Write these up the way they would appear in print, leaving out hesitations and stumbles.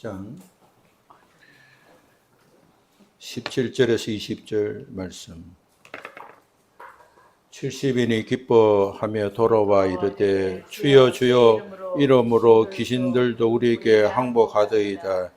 6장 17절에서 20절 말씀. 70인이 기뻐하며 돌아와 이르되 주여 주여 이름으로 귀신들도 우리에게 항복하더이다.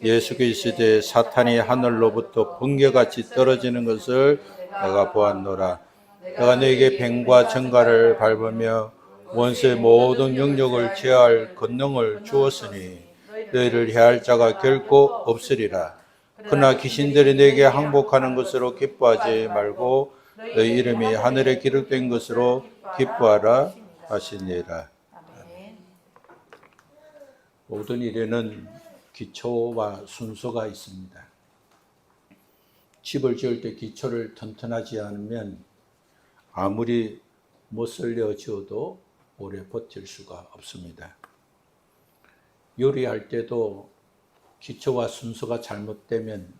예수께서 이르시되 사탄이 하늘로부터 번개같이 떨어지는 것을 내가 보았노라. 내가 너에게 뱀과 정갈을 밟으며 원수의 모든 영역을 제어할 권능을 주었으니 너희를 해할 자가 결코 없으리라. 그러나 귀신들이 내게 항복하는 것으로 기뻐하지 말고 너희 이름이 하늘에 기록된 것으로 기뻐하라 하시니라. 모든 일에는 기초와 순서가 있습니다. 집을 지을 때 기초를 튼튼하지 않으면 아무리 못살려 지어도 오래 버틸 수가 없습니다. 요리할 때도 기초와 순서가 잘못되면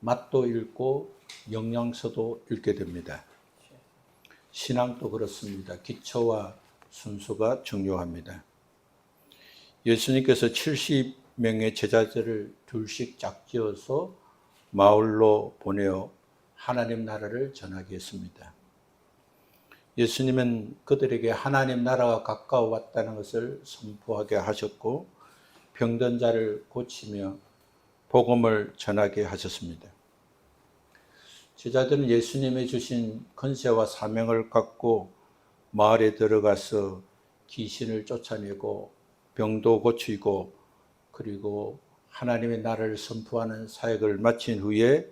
맛도 잃고 영양소도 잃게 됩니다. 신앙도 그렇습니다. 기초와 순서가 중요합니다. 예수님께서 70명의 제자들을 둘씩 짝지어서 마을로 보내어 하나님 나라를 전하게 했습니다. 예수님은 그들에게 하나님 나라가 가까워 왔다는 것을 선포하게 하셨고 병든 자를 고치며 복음을 전하게 하셨습니다. 제자들은 예수님이 주신 권세와 사명을 갖고 마을에 들어가서 귀신을 쫓아내고 병도 고치고 그리고 하나님의 나라를 선포하는 사역을 마친 후에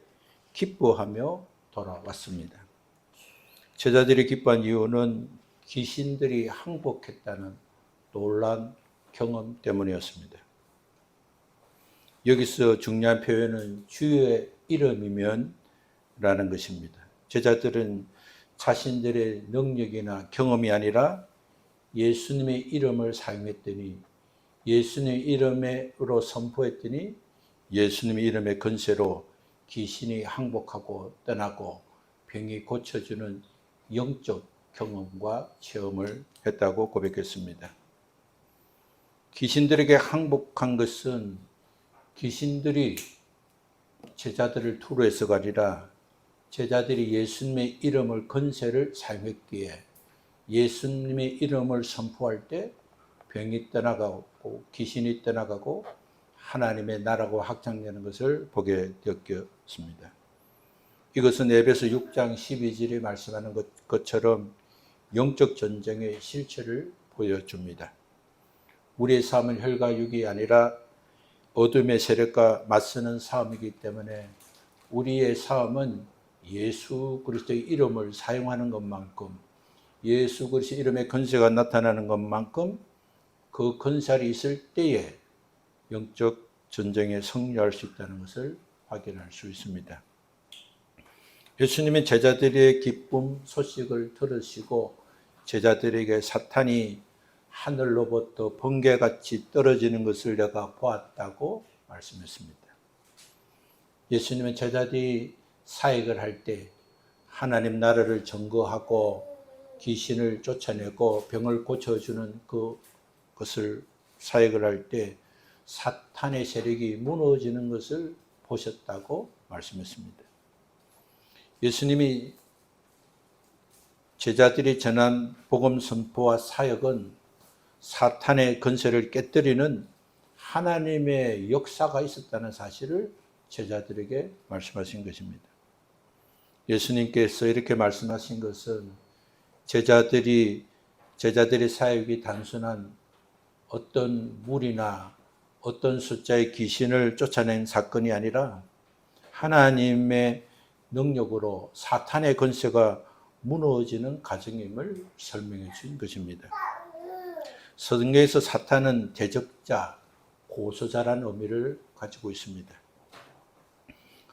기뻐하며 돌아왔습니다. 제자들이 기뻐한 이유는 귀신들이 항복했다는 놀라운 경험 때문이었습니다. 여기서 중요한 표현은 주의 이름이면 라는 것입니다. 제자들은 자신들의 능력이나 경험이 아니라 예수님의 이름을 사용했더니 예수님의 이름으로 선포했더니 예수님의 이름의 권세로 귀신이 항복하고 떠나고 병이 고쳐지는 영적 경험과 체험을 했다고 고백했습니다. 귀신들에게 항복한 것은 귀신들이 제자들을 투로해서가 아니라 제자들이 예수님의 이름을 권세를 사용했기에 예수님의 이름을 선포할 때 병이 떠나가고 귀신이 떠나가고 하나님의 나라가 확장되는 것을 보게 되었습니다. 이것은 에베소 6장 12절에 말씀하는 것처럼 영적 전쟁의 실체를 보여줍니다. 우리의 삶은 혈과 육이 아니라 어둠의 세력과 맞서는 싸움이기 때문에 우리의 싸움은 예수 그리스도의 이름을 사용하는 것만큼 예수 그리스도의 이름의 권세가 나타나는 것만큼 그 권세가 있을 때에 영적 전쟁에 승리할 수 있다는 것을 확인할 수 있습니다. 예수님은 제자들의 기쁨 소식을 들으시고 제자들에게 사탄이 하늘로부터 번개같이 떨어지는 것을 내가 보았다고 말씀했습니다. 예수님은 제자들이 사역을 할 때 하나님 나라를 증거하고 귀신을 쫓아내고 병을 고쳐주는 그것을 사역을 할 때 사탄의 세력이 무너지는 것을 보셨다고 말씀했습니다. 예수님이 제자들이 전한 복음 선포와 사역은 사탄의 권세를 깨뜨리는 하나님의 역사가 있었다는 사실을 제자들에게 말씀하신 것입니다. 예수님께서 이렇게 말씀하신 것은 제자들의 사역이 단순한 어떤 무리나 어떤 숫자의 귀신을 쫓아낸 사건이 아니라 하나님의 능력으로 사탄의 권세가 무너지는 과정임을 설명해 주신 것입니다. 성경에서 사탄은 대적자, 고소자라는 의미를 가지고 있습니다.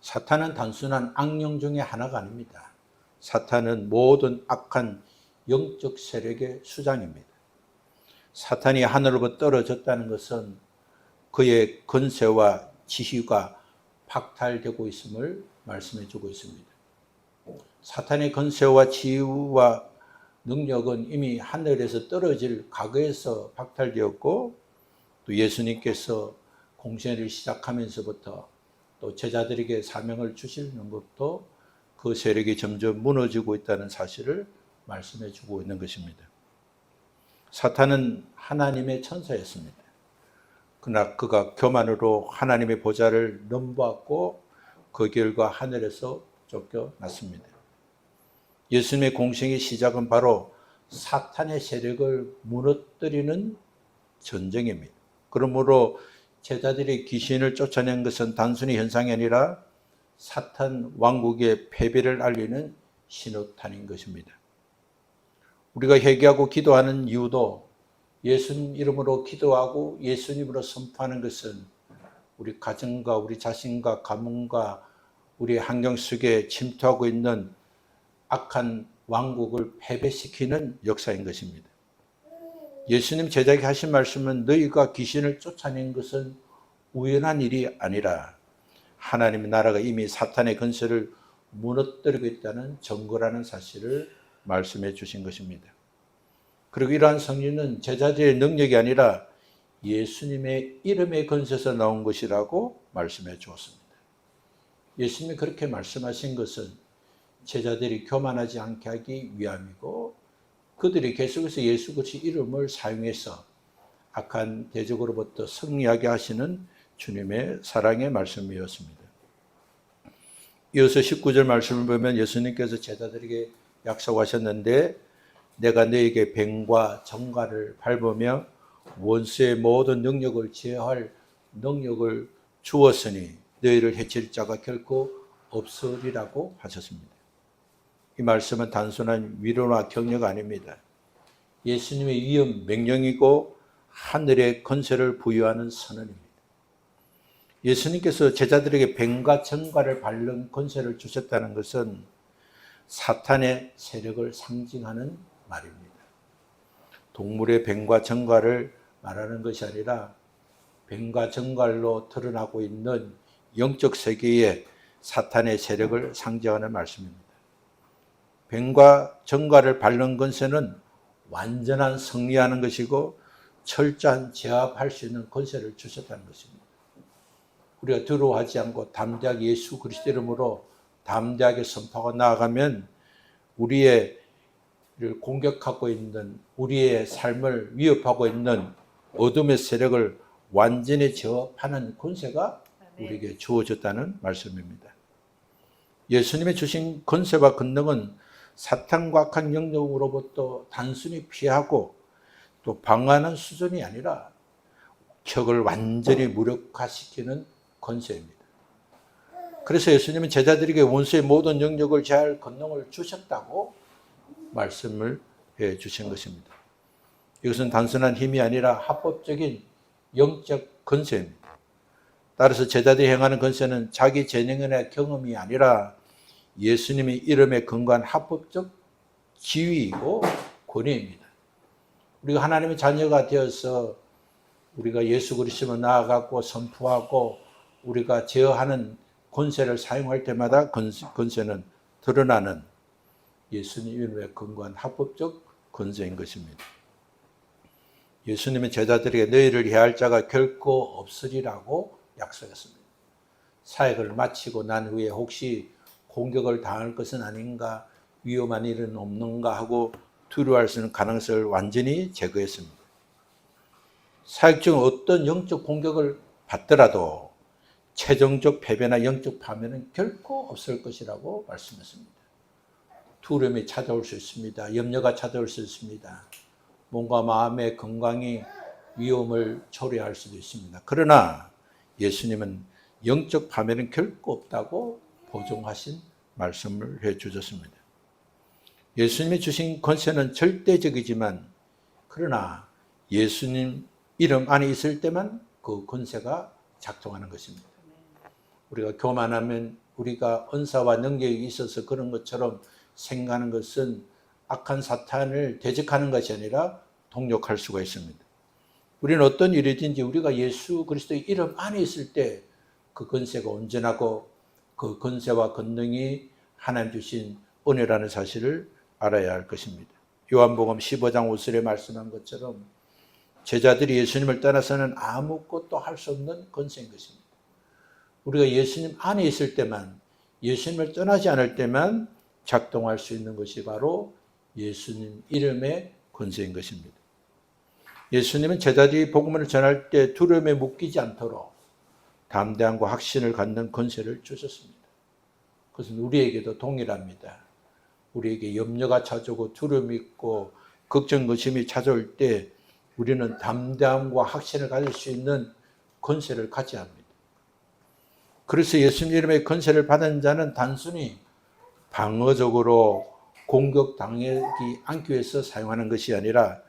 사탄은 단순한 악령 중에 하나가 아닙니다. 사탄은 모든 악한 영적 세력의 수장입니다. 사탄이 하늘로부터 떨어졌다는 것은 그의 권세와 지휘가 박탈되고 있음을 말씀해 주고 있습니다. 사탄의 권세와 지휘와 능력은 이미 하늘에서 떨어질 과거에서 박탈되었고 또 예수님께서 공생애를 시작하면서부터 또 제자들에게 사명을 주시는 것도 그 세력이 점점 무너지고 있다는 사실을 말씀해 주고 있는 것입니다. 사탄은 하나님의 천사였습니다. 그러나 그가 교만으로 하나님의 보좌를 넘보았고 그 결과 하늘에서 쫓겨났습니다. 예수님의 공생의 시작은 바로 사탄의 세력을 무너뜨리는 전쟁입니다. 그러므로 제자들이 귀신을 쫓아낸 것은 단순히 현상이 아니라 사탄 왕국의 패배를 알리는 신호탄인 것입니다. 우리가 회개하고 기도하는 이유도 예수님 이름으로 기도하고 예수님으로 선포하는 것은 우리 가정과 우리 자신과 가문과 우리 환경 속에 침투하고 있는 악한 왕국을 패배시키는 역사인 것입니다. 예수님 제자에게 하신 말씀은 너희가 귀신을 쫓아낸 것은 우연한 일이 아니라 하나님의 나라가 이미 사탄의 건설을 무너뜨리고 있다는 증거라는 사실을 말씀해 주신 것입니다. 그리고 이러한 승리는 제자들의 능력이 아니라 예수님의 이름의 건설에서 나온 것이라고 말씀해 주었습니다. 예수님이 그렇게 말씀하신 것은 제자들이 교만하지 않게 하기 위함이고 그들이 계속해서 예수 그리스도의 이름을 사용해서 악한 대적으로부터 승리하게 하시는 주님의 사랑의 말씀이었습니다. 이어서 19절 말씀을 보면 예수님께서 제자들에게 약속하셨는데 내가 너에게 뱀과 정갈을 밟으며 원수의 모든 능력을 제어할 능력을 주었으니 너희를 해칠 자가 결코 없으리라고 하셨습니다. 이 말씀은 단순한 위로나 격려가 아닙니다. 예수님의 위엄 명령이고 하늘의 권세를 부여하는 선언입니다. 예수님께서 제자들에게 뱀과 정갈을 밟는 권세를 주셨다는 것은 사탄의 세력을 상징하는 말입니다. 동물의 뱀과 정갈을 말하는 것이 아니라 뱀과 정갈로 드러나고 있는 영적 세계의 사탄의 세력을 상징하는 말씀입니다. 뱀과 정갈을 밟는 권세는 완전한 승리하는 것이고 철저한 제압할 수 있는 권세를 주셨다는 것입니다. 우리가 두려워하지 않고 담대하게 예수 그리스도 이름으로 담대하게 선포하고 나아가면 우리의 공격하고 있는 우리의 삶을 위협하고 있는 어둠의 세력을 완전히 제압하는 권세가 우리에게 주어졌다는 말씀입니다. 예수님이 주신 권세와 권능은 사탄과 악한 영역으로부터 단순히 피하고 또 방어하는 수준이 아니라 적을 완전히 무력화시키는 권세입니다. 그래서 예수님은 제자들에게 원수의 모든 영역을 제할 권능을 주셨다고 말씀을 해 주신 것입니다. 이것은 단순한 힘이 아니라 합법적인 영적 권세입니다. 따라서 제자들이 행하는 권세는 자기 재능이나 경험이 아니라 예수님의 이름에 근거한 합법적 지위이고 권위입니다. 우리가 하나님의 자녀가 되어서 우리가 예수 그리스도로 나아가고 선포하고 우리가 제어하는 권세를 사용할 때마다 권세는 드러나는 예수님 이름에 근거한 합법적 권세인 것입니다. 예수님은 제자들에게 너희를 해할 자가 결코 없으리라고 약속했습니다. 사역을 마치고 난 후에 혹시 공격을 당할 것은 아닌가, 위험한 일은 없는가 하고 두려워할 수 있는 가능성을 완전히 제거했습니다. 사역 중 어떤 영적 공격을 받더라도 최종적 패배나 영적 파멸은 결코 없을 것이라고 말씀했습니다. 두려움이 찾아올 수 있습니다. 염려가 찾아올 수 있습니다. 몸과 마음의 건강이 위험을 초래할 수도 있습니다. 그러나 예수님은 영적 파멸은 결코 없다고 보증하신 말씀을 해 주셨습니다. 예수님이 주신 권세는 절대적이지만 그러나 예수님 이름 안에 있을 때만 그 권세가 작동하는 것입니다. 우리가 교만하면 우리가 은사와 능력이 있어서 그런 것처럼 생각하는 것은 악한 사탄을 대적하는 것이 아니라 동력할 수가 있습니다. 우리는 어떤 일이든지 우리가 예수 그리스도의 이름 안에 있을 때 그 권세가 온전하고 그 권세와 권능이 하나님 주신 은혜라는 사실을 알아야 할 것입니다. 요한복음 15장 5절에 말씀한 것처럼 제자들이 예수님을 떠나서는 아무것도 할 수 없는 권세인 것입니다. 우리가 예수님 안에 있을 때만, 예수님을 떠나지 않을 때만 작동할 수 있는 것이 바로 예수님 이름의 권세인 것입니다. 예수님은 제자들이 복음을 전할 때 두려움에 묶이지 않도록 담대함과 확신을 갖는 권세를 주셨습니다. 그것은 우리에게도 동일합니다. 우리에게 염려가 찾아오고 두려움이 있고 걱정, 의심이 찾아올 때 우리는 담대함과 확신을 가질 수 있는 권세를 가져야 합니다. 그래서 예수님 이름의 권세를 받은 자는 단순히 방어적으로 공격당하지 않기 위해서 사용하는 것이 아니라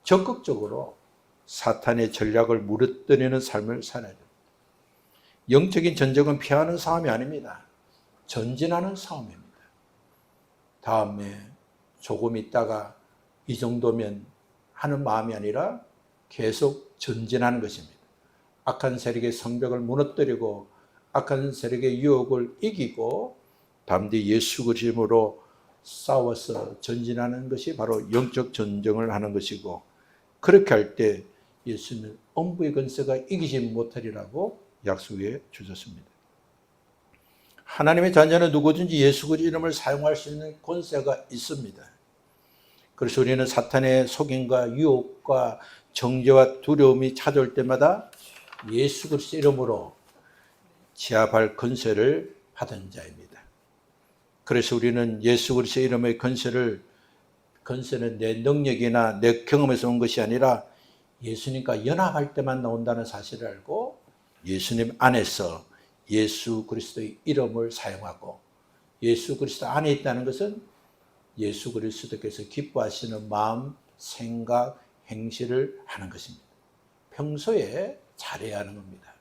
적극적으로 사탄의 전략을 무너뜨리는 삶을 살아야 됩니다. 영적인 전쟁은 피하는 싸움이 아닙니다. 전진하는 싸움입니다. 다음에 조금 있다가 이 정도면 하는 마음이 아니라 계속 전진하는 것입니다. 악한 세력의 성벽을 무너뜨리고 악한 세력의 유혹을 이기고 담대히 예수 그리스도로 싸워서 전진하는 것이 바로 영적 전쟁을 하는 것이고, 그렇게 할 때 예수님은 엄부의 권세가 이기지 못하리라고 약속해 주셨습니다. 하나님의 자녀는 누구든지 예수 그리스도 이름을 사용할 수 있는 권세가 있습니다. 그래서 우리는 사탄의 속임과 유혹과 정죄와 두려움이 찾아올 때마다 예수 그리스도 이름으로 제압할 권세를 받은 자입니다. 그래서 우리는 예수 그리스도 이름의 권세는 내 능력이나 내 경험에서 온 것이 아니라 예수님과 연합할 때만 나온다는 사실을 알고 예수님 안에서 예수 그리스도의 이름을 사용하고, 예수 그리스도 안에 있다는 것은 예수 그리스도께서 기뻐하시는 마음, 생각, 행실을 하는 것입니다. 평소에 잘해야 하는 겁니다.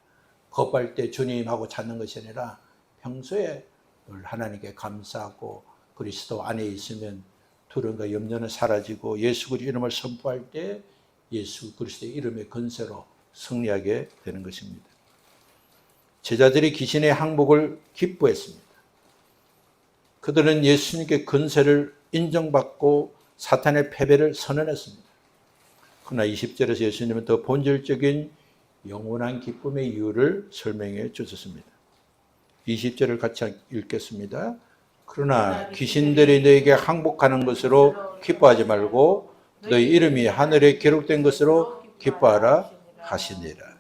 겁할 때 주님하고 찾는 것이 아니라 평소에 늘 하나님께 감사하고 그리스도 안에 있으면 두려움과 염려는 사라지고 예수 그리스도 이름을 선포할 때 예수 그리스도의 이름의 권세로 승리하게 되는 것입니다. 제자들이 귀신의 항복을 기뻐했습니다. 그들은 예수님께 권세를 인정받고 사탄의 패배를 선언했습니다. 그러나 20절에서 예수님은 더 본질적인 영원한 기쁨의 이유를 설명해 주셨습니다. 20절을 같이 읽겠습니다. 그러나 귀신들이 너에게 항복하는 것으로 기뻐하지 말고 너희 이름이 하늘에 기록된 것으로 기뻐하라 하시니라.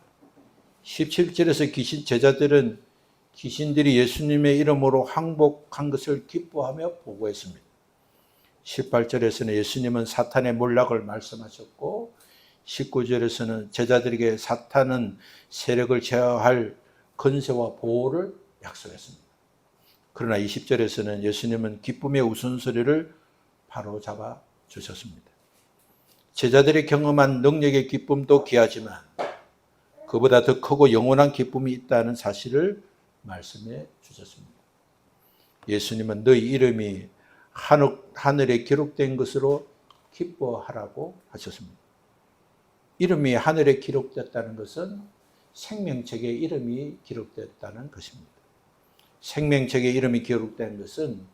17절에서 제자들은 귀신들이 예수님의 이름으로 항복한 것을 기뻐하며 보고했습니다. 18절에서는 예수님은 사탄의 몰락을 말씀하셨고, 19절에서는 제자들에게 사탄은 세력을 제어할 권세와 보호를 약속했습니다. 그러나 20절에서는 예수님은 기쁨의 우선소리를 바로잡아 주셨습니다. 제자들이 경험한 능력의 기쁨도 귀하지만 그보다 더 크고 영원한 기쁨이 있다는 사실을 말씀해 주셨습니다. 예수님은 너희 이름이 하늘에 기록된 것으로 기뻐하라고 하셨습니다. 이름이 하늘에 기록됐다는 것은 생명책에 이름이 기록됐다는 것입니다. 생명책에 이름이 기록된 것은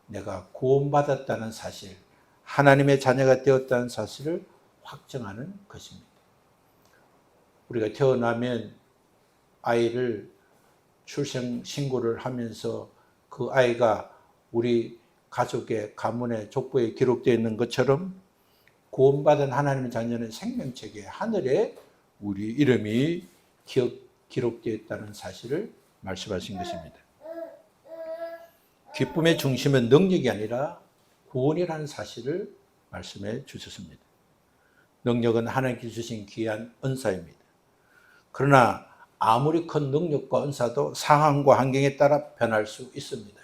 내가 구원받았다는 사실, 하나님의 자녀가 되었다는 사실을 확정하는 것입니다. 우리가 태어나면 아이를 출생 신고를 하면서 그 아이가 우리 가족의 가문의 족보에 기록되어 있는 것처럼 구원받은 하나님의 자녀는 생명책에 하늘에 우리 이름이 기록되어 있다는 사실을 말씀하신 것입니다. 기쁨의 중심은 능력이 아니라 구원이라는 사실을 말씀해 주셨습니다. 능력은 하나님께서 주신 귀한 은사입니다. 그러나 아무리 큰 능력과 은사도 상황과 환경에 따라 변할 수 있습니다.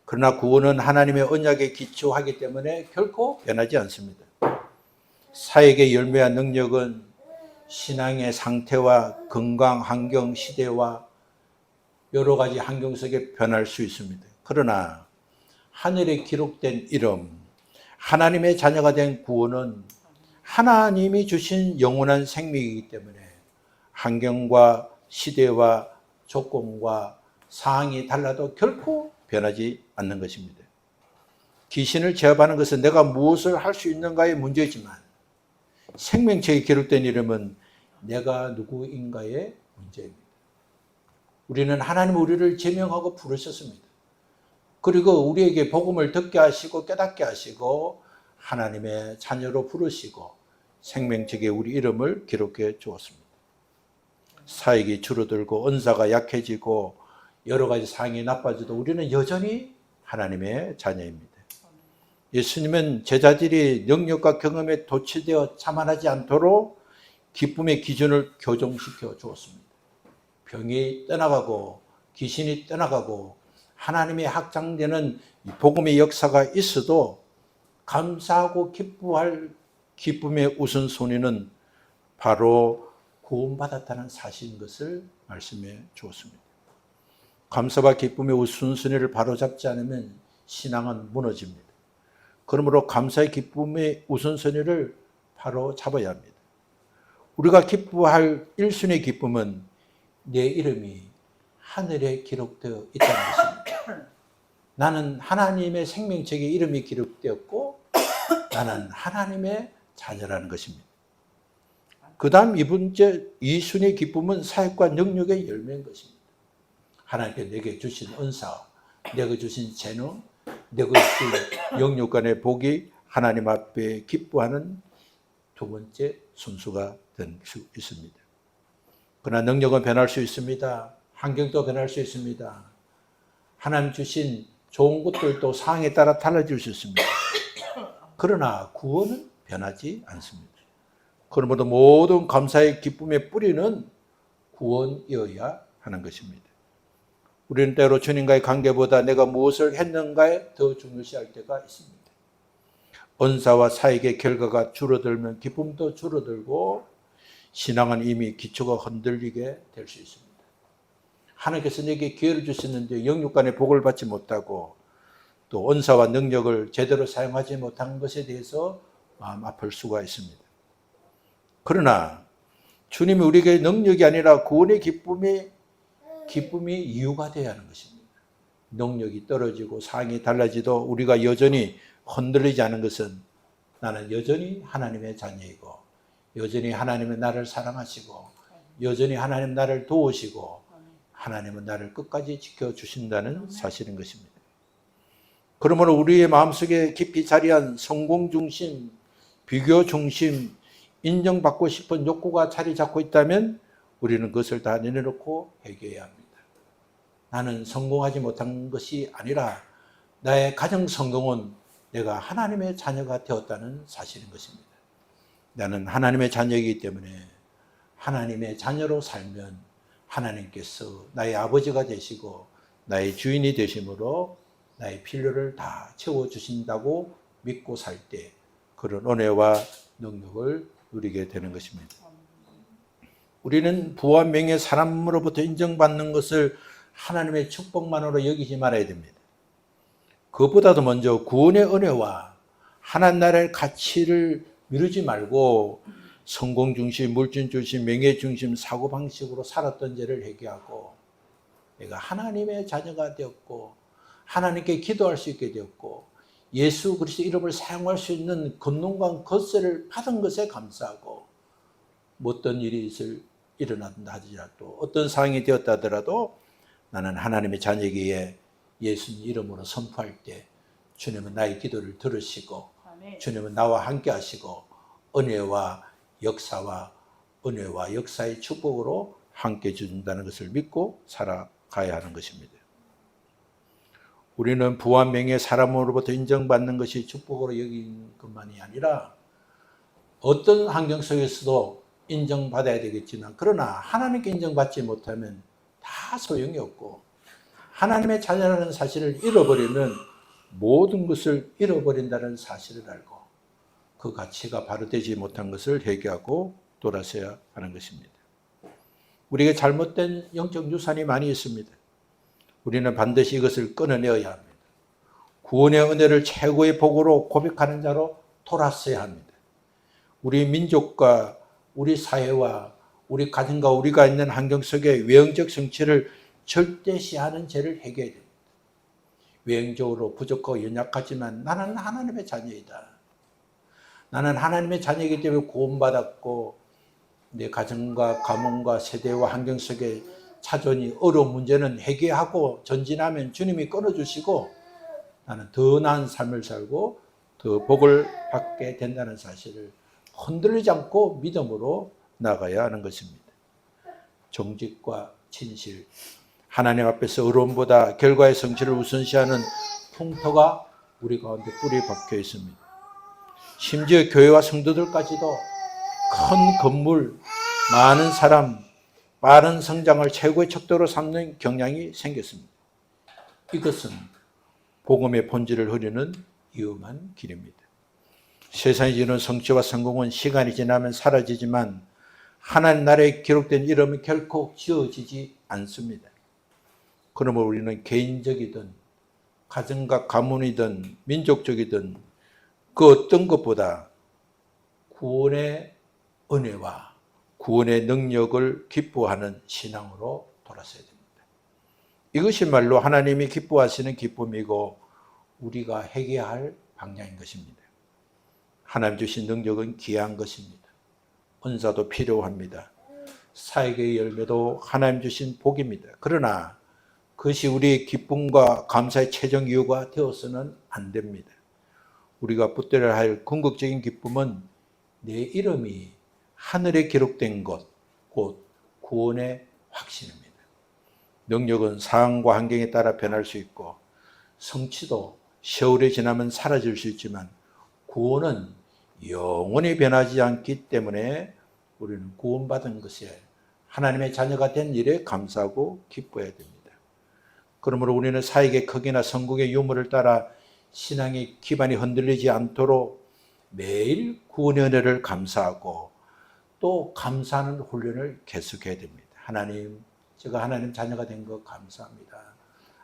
그러나 구원은 하나님의 언약에 기초하기 때문에 결코 변하지 않습니다. 사역의 열매와 능력은 신앙의 상태와 건강, 환경, 시대와 여러 가지 환경 속에 변할 수 있습니다. 그러나 하늘에 기록된 이름, 하나님의 자녀가 된 구원은 하나님이 주신 영원한 생명이기 때문에 환경과 시대와 조건과 상황이 달라도 결코 변하지 않는 것입니다. 귀신을 제압하는 것은 내가 무엇을 할 수 있는가의 문제지만 생명책에 기록된 이름은 내가 누구인가의 문제입니다. 우리는 하나님 우리를 제명하고 부르셨습니다. 그리고 우리에게 복음을 듣게 하시고 깨닫게 하시고 하나님의 자녀로 부르시고 생명책에 우리 이름을 기록해 주었습니다. 사역이 줄어들고 은사가 약해지고 여러 가지 상황이 나빠져도 우리는 여전히 하나님의 자녀입니다. 예수님은 제자들이 능력과 경험에 도취되어 자만하지 않도록 기쁨의 기준을 교정시켜 주었습니다. 병이 떠나가고 귀신이 떠나가고 하나님의 확장되는 복음의 역사가 있어도 감사하고 기뻐할 기쁨의 우선순위는 바로 구원받았다는 사실인 것을 말씀해 주었습니다. 감사와 기쁨의 우선순위를 바로잡지 않으면 신앙은 무너집니다. 그러므로 감사의 기쁨의 우선순위를 바로잡아야 합니다. 우리가 기뻐할 1순위의 기쁨은 내 이름이 하늘에 기록되어 있다는 것입니다. 나는 하나님의 생명책에 이름이 기록되었고 나는 하나님의 자녀라는 것입니다. 그 다음 2순위의 기쁨은 사역과 능력의 열매인 것입니다. 하나님께 내게 주신 은사, 내게 주신 재능, 내게 주신 영육간의 복이 하나님 앞에 기뻐하는 두 번째 순수가 될 수 있습니다. 그러나 능력은 변할 수 있습니다. 환경도 변할 수 있습니다. 하나님 주신 좋은 것들도 상황에 따라 달라질 수 있습니다. 그러나 구원은 변하지 않습니다. 그러므로 모든 감사의 기쁨의 뿌리는 구원이어야 하는 것입니다. 우리는 때로 주님과의 관계보다 내가 무엇을 했는가에 더 중요시할 때가 있습니다. 은사와 사역의 결과가 줄어들면 기쁨도 줄어들고 신앙은 이미 기초가 흔들리게 될 수 있습니다. 하나님께서 내게 기회를 주셨는데 영육간의 복을 받지 못하고 또 은사와 능력을 제대로 사용하지 못한 것에 대해서 마음 아플 수가 있습니다. 그러나 주님이 우리에게 능력이 아니라 구원의 기쁨이 이유가 되어야 하는 것입니다. 능력이 떨어지고 상황이 달라지도 우리가 여전히 흔들리지 않은 것은 나는 여전히 하나님의 자녀이고 여전히 하나님은 나를 사랑하시고 여전히 하나님 나를 도우시고 하나님은 나를 끝까지 지켜주신다는 사실인 것입니다. 그러므로 우리의 마음속에 깊이 자리한 성공 중심, 비교 중심, 인정받고 싶은 욕구가 자리 잡고 있다면 우리는 그것을 다 내려놓고 회개해야 합니다. 나는 성공하지 못한 것이 아니라 나의 가정 성공은 내가 하나님의 자녀가 되었다는 사실인 것입니다. 나는 하나님의 자녀이기 때문에 하나님의 자녀로 살면 하나님께서 나의 아버지가 되시고 나의 주인이 되심으로 나의 필요를 다 채워주신다고 믿고 살 때 그런 은혜와 능력을 누리게 되는 것입니다. 우리는 부와 명예 사람으로부터 인정받는 것을 하나님의 축복만으로 여기지 말아야 됩니다. 그것보다도 먼저 구원의 은혜와 하나님 나라의 가치를 미루지 말고 성공 중심, 물질 중심, 명예 중심 사고방식으로 살았던 죄를 회개하고 내가 하나님의 자녀가 되었고 하나님께 기도할 수 있게 되었고 예수 그리스도 이름을 사용할 수 있는 권능과 것을 받은 것에 감사하고 어떤 일이 일어난다 하더라도 어떤 상황이 되었다 하더라도 나는 하나님의 자녀이기에 예수님 이름으로 선포할 때 주님은 나의 기도를 들으시고 주님은 나와 함께 하시고 은혜와 역사의 축복으로 함께 해준다는 것을 믿고 살아가야 하는 것입니다. 우리는 부와 명예 사람으로부터 인정받는 것이 축복으로 여긴 것만이 아니라 어떤 환경 속에서도 인정받아야 되겠지만 그러나 하나님께 인정받지 못하면 다 소용이 없고 하나님의 자녀라는 사실을 잃어버리면 모든 것을 잃어버린다는 사실을 알고 그 가치가 바로 되지 못한 것을 회개하고 돌아서야 하는 것입니다. 우리에게 잘못된 영적 유산이 많이 있습니다. 우리는 반드시 이것을 끊어내어야 합니다. 구원의 은혜를 최고의 복으로 고백하는 자로 돌아서야 합니다. 우리 민족과 우리 사회와 우리 가정과 우리가 있는 환경 속에 외형적 성취를 절대시하는 죄를 회개해야 됩니다. 외형적으로 부족하고 연약하지만 나는 하나님의 자녀이다. 나는 하나님의 자녀이기 때문에 구원받았고 내 가정과 가문과 세대와 환경 속에 찾아오니 어려운 문제는 해결하고 전진하면 주님이 끊어주시고 나는 더 나은 삶을 살고 더 복을 받게 된다는 사실을 흔들리지 않고 믿음으로 나가야 하는 것입니다. 정직과 진실, 하나님 앞에서 의로움보다 결과의 성취를 우선시하는 풍토가 우리 가운데 뿌리 박혀 있습니다. 심지어 교회와 성도들까지도 큰 건물, 많은 사람, 빠른 성장을 최고의 척도로 삼는 경향이 생겼습니다. 이것은 복음의 본질을 흐리는 위험한 길입니다. 세상에 주는 성취와 성공은 시간이 지나면 사라지지만 하나님 나라에 기록된 이름은 결코 지워지지 않습니다. 그러므로 우리는 개인적이든 가정과 가문이든 민족적이든 그 어떤 것보다 구원의 은혜와 구원의 능력을 기뻐하는 신앙으로 돌아서야 됩니다. 이것이 말로 하나님이 기뻐하시는 기쁨이고 우리가 해야 할 방향인 것입니다. 하나님 주신 능력은 귀한 것입니다. 은사도 필요합니다. 사역의 열매도 하나님 주신 복입니다. 그러나 그것이 우리의 기쁨과 감사의 최종 이유가 되어서는 안 됩니다. 우리가 붙들어야 할 궁극적인 기쁨은 내 이름이 하늘에 기록된 것, 곧 구원의 확신입니다. 능력은 상황과 환경에 따라 변할 수 있고 성취도 세월이 지나면 사라질 수 있지만 구원은 영원히 변하지 않기 때문에 우리는 구원받은 것에 하나님의 자녀가 된 일에 감사하고 기뻐해야 됩니다. 그러므로 우리는 사역의 크기나 성공의 유무를 따라 신앙의 기반이 흔들리지 않도록 매일 구원의 은혜를 감사하고 또 감사하는 훈련을 계속해야 됩니다. 하나님, 제가 하나님 자녀가 된 것 감사합니다.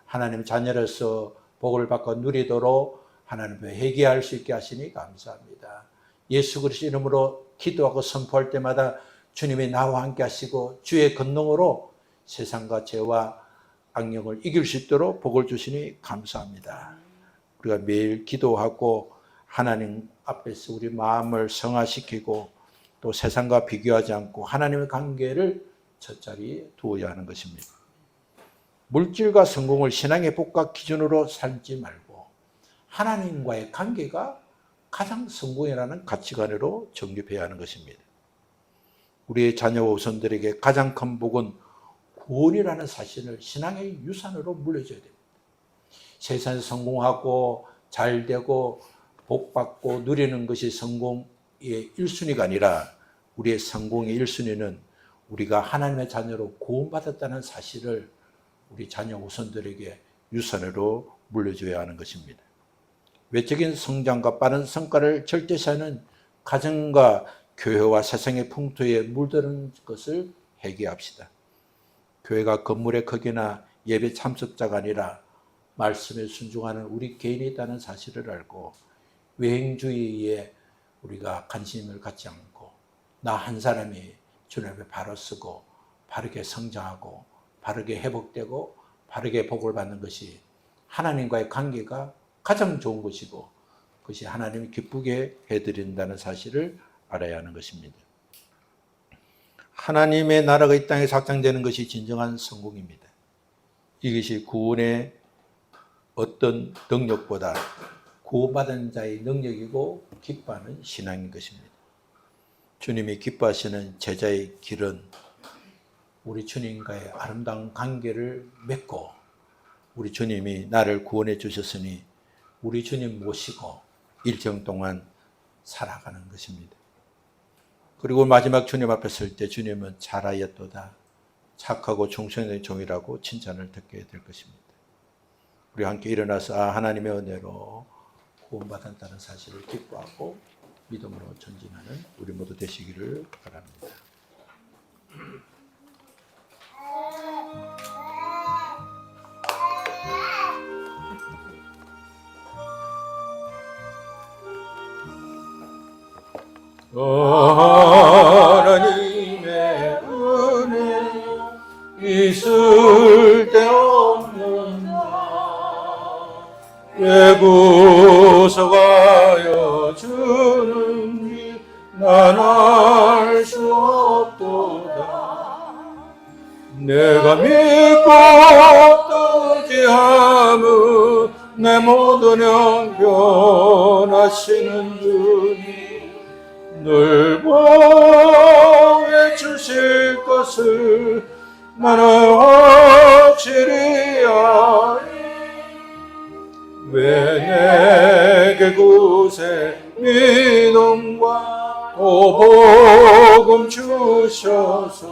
하나님 자녀로서 복을 받고 누리도록 하나님께 회개할 수 있게 하시니 감사합니다. 예수 그리스도 이름으로 기도하고 선포할 때마다 주님이 나와 함께 하시고 주의 권능으로 세상과 죄와 악령을 이길 수 있도록 복을 주시니 감사합니다. 우리가 매일 기도하고 하나님 앞에서 우리 마음을 성화시키고 또 세상과 비교하지 않고 하나님의 관계를 첫자리에 두어야 하는 것입니다. 물질과 성공을 신앙의 복과 기준으로 삼지 말고 하나님과의 관계가 가장 성공이라는 가치관으로 정립해야 하는 것입니다. 우리의 자녀와 후손들에게 가장 큰 복은 구원이라는 사실을 신앙의 유산으로 물려줘야 됩니다. 세상에서 성공하고 잘되고 복받고 누리는 것이 성공의 1순위가 아니라 우리의 성공의 1순위는 우리가 하나님의 자녀로 구원받았다는 사실을 우리 자녀 후손들에게 유산으로 물려줘야 하는 것입니다. 외적인 성장과 빠른 성과를 절대시하는 가정과 교회와 세상의 풍토에 물드는 것을 회개합시다. 교회가 건물의 크기나 예배 참석자가 아니라 말씀에 순종하는 우리 개인이 있다는 사실을 알고 외행주의에 우리가 관심을 갖지 않고 나 한 사람이 주님 앞에 바로 서고 바르게 성장하고 바르게 회복되고 바르게 복을 받는 것이 하나님과의 관계가 가장 좋은 것이고 그것이 하나님이 기쁘게 해드린다는 사실을 알아야 하는 것입니다. 하나님의 나라가 이 땅에 확장되는 것이 진정한 성공입니다. 이것이 구원의 어떤 능력보다 구원받은 자의 능력이고 기뻐하는 신앙인 것입니다. 주님이 기뻐하시는 제자의 길은 우리 주님과의 아름다운 관계를 맺고 우리 주님이 나를 구원해 주셨으니 우리 주님 모시고 일정 동안 살아가는 것입니다. 그리고 마지막 주님 앞에 설 때 주님은 잘하였도다. 착하고 충성된 종이라고 칭찬을 듣게 될 것입니다. 우리 함께 일어나서 하나님의 은혜로 구원받았다는 사실을 기뻐하고 믿음으로 전진하는 우리 모두 되시기를 바랍니다. 하나님의 은혜 있을 때 없는 나 왜 구속하여 주는 난 알 수 없도다. 내가 믿고 의지함은 내 모든 형편하시는 주님 늘 보호해 주실 것을 나는 확실히 아니. 왜 내게 구세 믿음과 또 복음 주셔서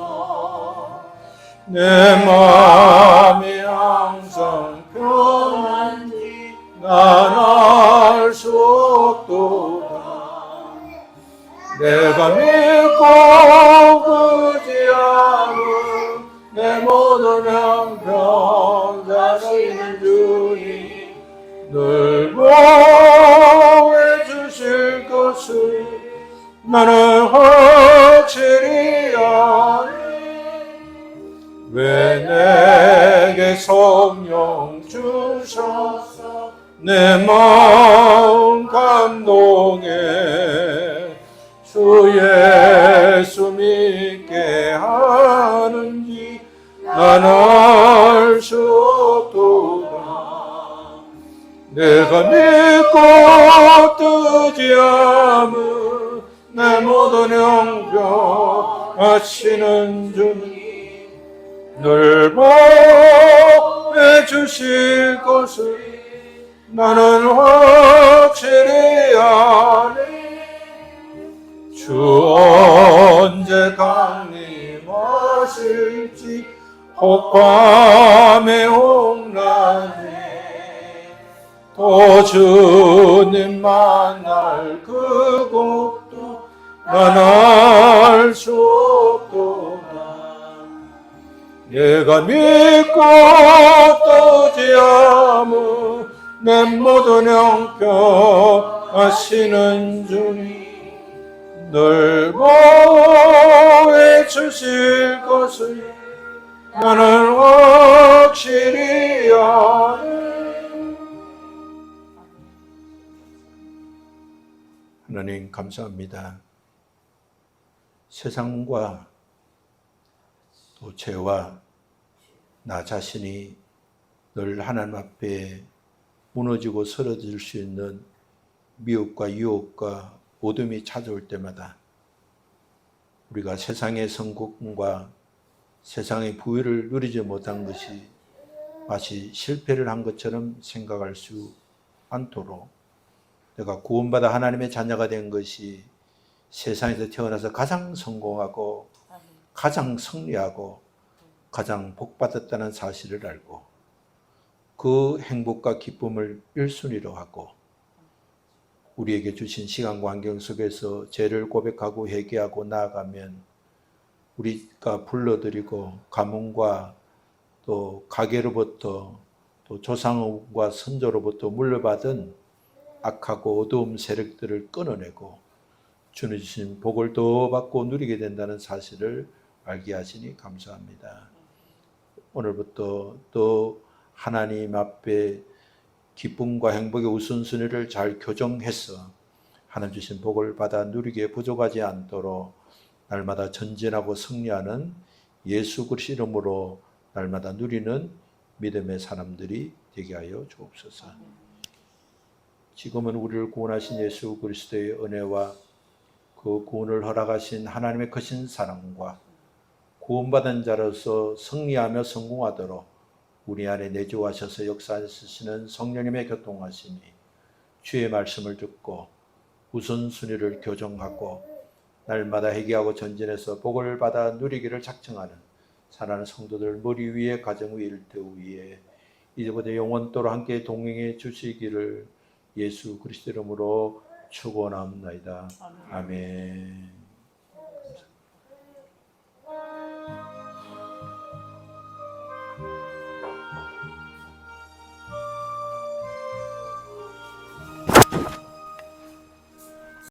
내 마음이 항상 편한지 난 알 수 없도다. 내가 믿고 의지함은 내 모든 형편 자시는 주님 늘 보호해 주실 것을 나는 확실히 아니. 왜 내게 성령 주셔서 내 마음 감동해 주 예수 믿게 하는지 난 알 수 없도다. 내가 믿고 의지함은 내 모든 형편 하시는 주님 늘 보호해 주실 것을 나는 확실히 아니. 주 언제 강림하실지 혹밤에 혹낮에 또 주님 만날 그곳도 난 알 수 없도다. 내가 믿고 의지함은 내 모든 형편 하시는 주님 늘 보호해 주실 것을 나는 확실히 아네. 하나님 감사합니다. 세상과 또 죄와 나 자신이 늘 하나님 앞에 무너지고 쓰러질 수 있는 미혹과 유혹과 어둠이 찾아올 때마다 우리가 세상의 성공과 세상의 부유를 누리지 못한 것이 마치 실패를 한 것처럼 생각할 수 않도록 내가 구원받아 하나님의 자녀가 된 것이 세상에서 태어나서 가장 성공하고 가장 승리하고 가장 복받았다는 사실을 알고 그 행복과 기쁨을 1순위로 하고 우리에게 주신 시간과 환경 속에서 죄를 고백하고 회개하고 나아가면 우리가 불러드리고 가문과 또 가계로부터 또 조상과 선조로부터 물려받은 악하고 어두운 세력들을 끊어내고 주님 주신 복을 더 받고 누리게 된다는 사실을 알게 하시니 감사합니다. 오늘부터 또 하나님 앞에 기쁨과 행복의 우선순위를 잘 교정해서 하나님 주신 복을 받아 누리기에 부족하지 않도록 날마다 전진하고 승리하는 예수 그리스도 이름으로 날마다 누리는 믿음의 사람들이 되게 하여 주옵소서. 지금은 우리를 구원하신 예수 그리스도의 은혜와 그 구원을 허락하신 하나님의 크신 사랑과 구원받은 자로서 승리하며 성공하도록 우리 안에 내주하셔서 역사하시는 성령님의 교통하심이 주의 말씀을 듣고 우선순위를 교정하고 날마다 회개하고 전진해서 복을 받아 누리기를 작정하는 사랑하는 성도들 머리 위에 가정 위에 일터 위에 이제부터 영원토록 함께 동행해 주시기를 예수 그리스도 이름으로 축원합니다. 아멘.